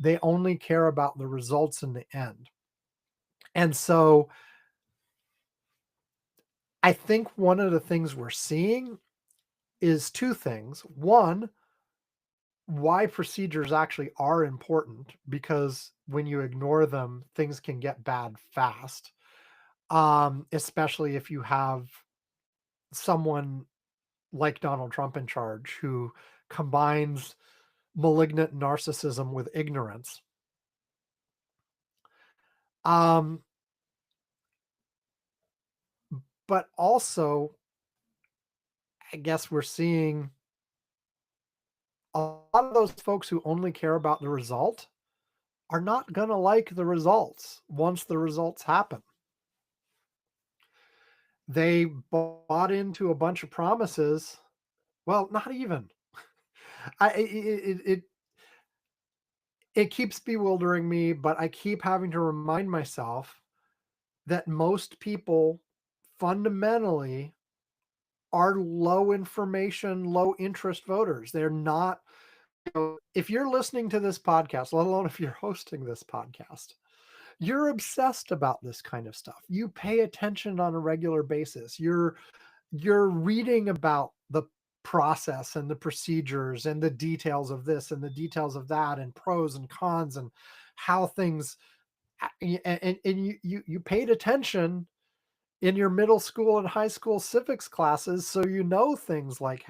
They only care about the results in the end. And so I think one of the things we're seeing is two things. One, why procedures actually are important, because when you ignore them, things can get bad fast. Especially if you have someone like Donald Trump in charge who combines malignant narcissism with ignorance. Um, but also, I guess we're seeing a lot of those folks who only care about the result are not going to like the results once the results happen. They bought into a bunch of promises. Well, not even. It keeps bewildering me, but I keep having to remind myself that most people fundamentally are low information, low interest voters. They're not, if you're listening to this podcast, let alone if you're hosting this podcast, you're obsessed about this kind of stuff. You pay attention on a regular basis. You're reading about the process and the procedures and the details of this and the details of that and pros and cons and how things and you paid attention in your middle school and high school civics classes, so things like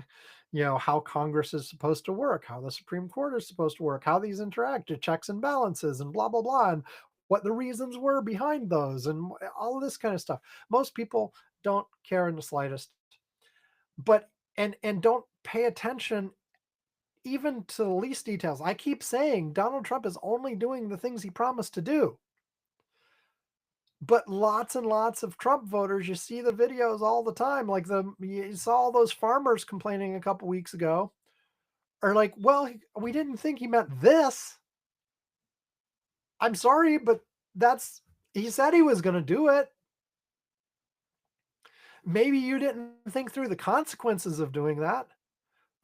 how Congress is supposed to work, how the Supreme Court is supposed to work, how these interact, the checks and balances, and blah blah blah, and what the reasons were behind those, and all of this kind of stuff. Most people don't care in the slightest, but and don't pay attention even to the least details. I keep saying Donald Trump is only doing the things he promised to do. But lots and lots of Trump voters, you see the videos all the time. Like you saw all those farmers complaining a couple weeks ago, are like, well, we didn't think he meant this. I'm sorry, but he said he was going to do it. Maybe you didn't think through the consequences of doing that.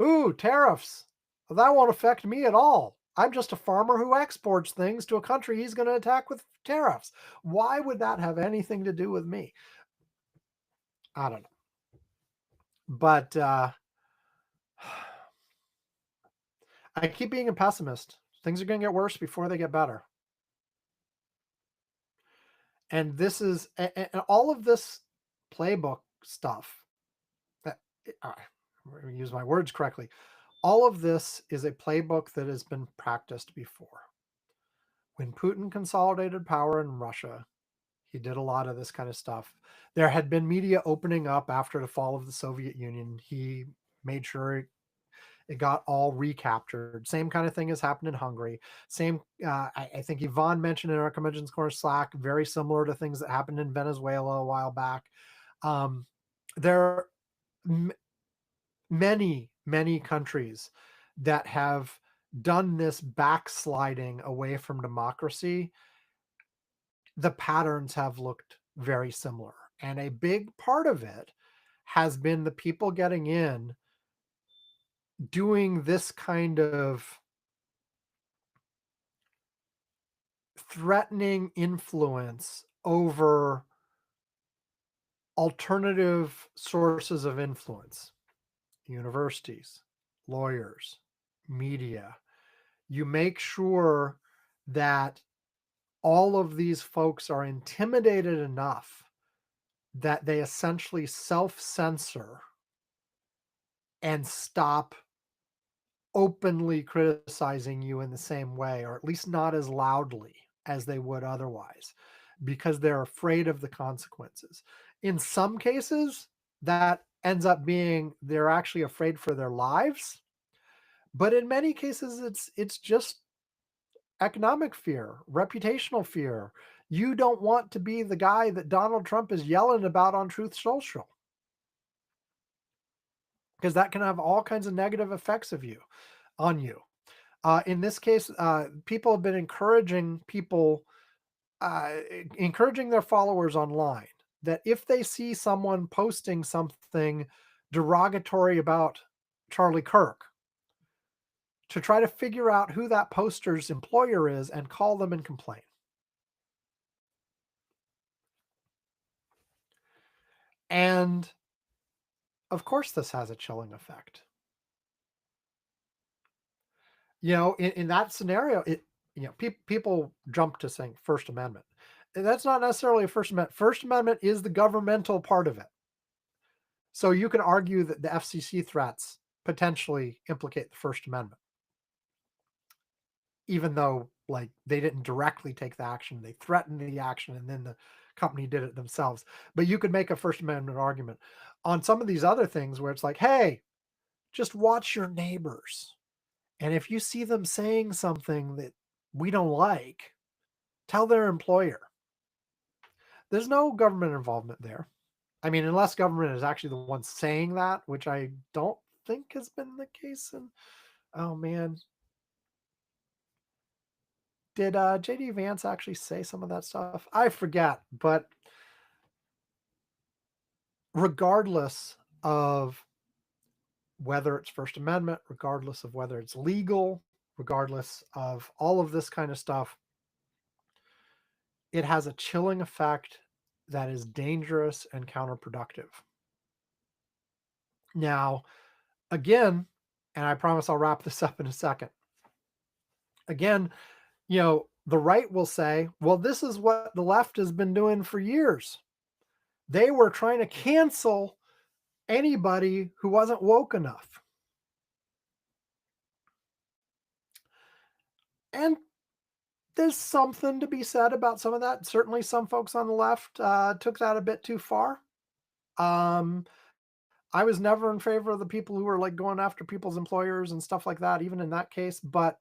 Ooh, tariffs. Well, that won't affect me at all. I'm just a farmer who exports things to a country he's going to attack with tariffs. Why would that have anything to do with me? I don't know. But I keep being a pessimist. Things are going to get worse before they get better. And this is, and all of this playbook stuff, that, use my words correctly, all of this is a playbook that has been practiced before. When Putin consolidated power in Russia, he did a lot of this kind of stuff. There had been media opening up after the fall of the Soviet Union. He made sure it got all recaptured. Same kind of thing has happened in Hungary. Same, I think Yvonne mentioned in our Curmudgeon's Corner Slack, very similar to things that happened in Venezuela a while back. There are many, many countries that have done this backsliding away from democracy. The patterns have looked very similar. And a big part of it has been the people getting in doing this kind of threatening influence over alternative sources of influence, universities, lawyers, media. You make sure that all of these folks are intimidated enough that they essentially self-censor and stop openly criticizing you in the same way, or at least not as loudly as they would otherwise, because they're afraid of the consequences. In some cases, that ends up being they're actually afraid for their lives, but in many cases it's just economic fear, reputational fear. You don't want to be the guy that Donald Trump is yelling about on Truth Social, because that can have all kinds of negative effects on you. In this case, people have been encouraging their followers online that if they see someone posting something derogatory about Charlie Kirk, to try to figure out who that poster's employer is and call them and complain. And of course, this has a chilling effect. In that scenario, people jump to saying First Amendment. That's not necessarily a First Amendment. First Amendment is the governmental part of it. So you can argue that the FCC threats potentially implicate the First Amendment, even though like they didn't directly take the action, they threatened the action, and then the company did it themselves. But you could make a First Amendment argument on some of these other things where it's like, hey, just watch your neighbors. And if you see them saying something that we don't like, tell their employer. There's no government involvement there. I mean, unless government is actually the one saying that, which I don't think has been the case. And oh man, did JD Vance actually say some of that stuff? I forget. But regardless of whether it's First Amendment, regardless of whether it's legal, regardless of all of this kind of stuff, it has a chilling effect that is dangerous and counterproductive. Now, again, and I promise I'll wrap this up in a second. Again, the right will say, well, this is what the left has been doing for years. They were trying to cancel anybody who wasn't woke enough. And there's something to be said about some of that. Certainly some folks on the left took that a bit too far. I was never in favor of the people who were like going after people's employers and stuff like that, even in that case. But,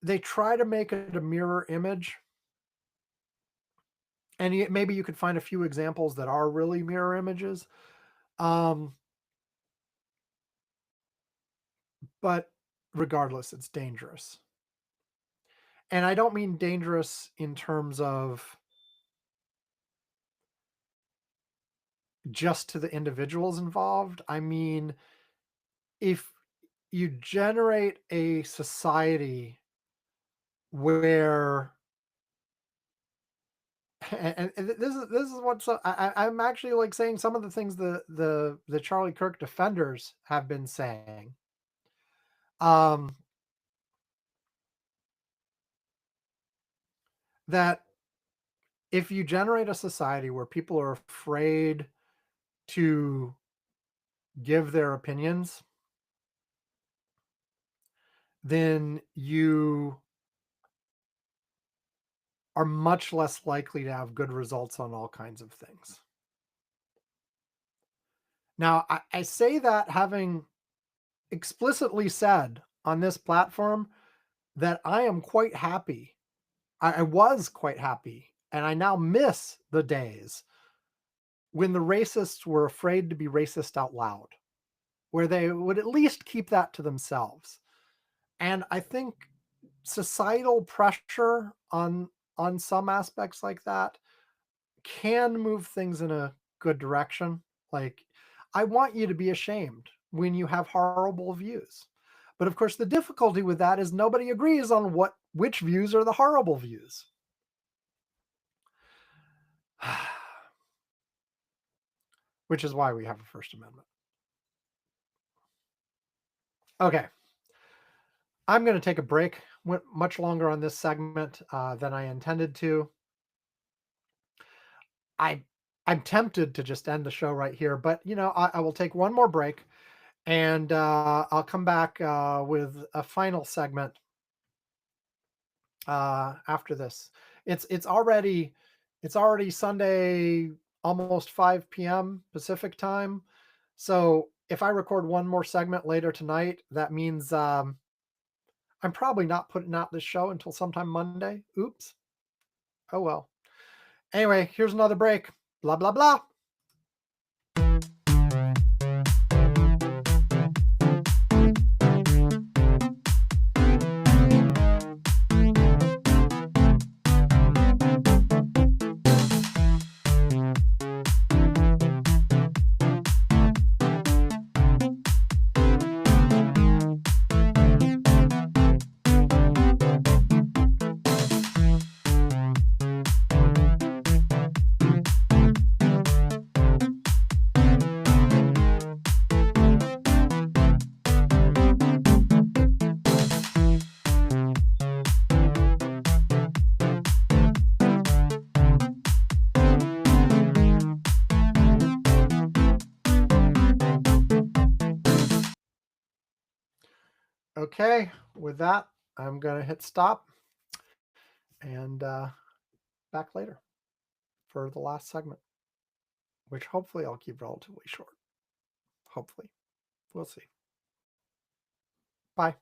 they try to make it a mirror image. And maybe you could find a few examples that are really mirror images. But regardless, it's dangerous. And I don't mean dangerous in terms of just to the individuals involved. I mean, if you generate a society where and this is what I'm actually like saying some of the things the Charlie Kirk defenders have been saying. That if you generate a society where people are afraid to give their opinions, then you are much less likely to have good results on all kinds of things. Now, I say that having explicitly said on this platform that I am quite happy. I was quite happy, and I now miss the days when the racists were afraid to be racist out loud, where they would at least keep that to themselves. And I think societal pressure on some aspects like that can move things in a good direction. Like, I want you to be ashamed when you have horrible views, But of course, the difficulty with that is nobody agrees on which views are the horrible views. Which is why we have a First Amendment. Okay. I'm going to take a break. Went much longer on this segment than I intended to. I'm tempted to just end the show right here, but I will take one more break, and I'll come back with a final segment after this. It's already Sunday, almost 5 p.m. Pacific time. So if I record one more segment later tonight, that means I'm probably not putting out this show until sometime Monday. Oops. Oh well. Anyway, here's another break. Blah, blah, blah. Okay, with that, I'm going to hit stop and back later for the last segment, which hopefully I'll keep relatively short. Hopefully. We'll see. Bye.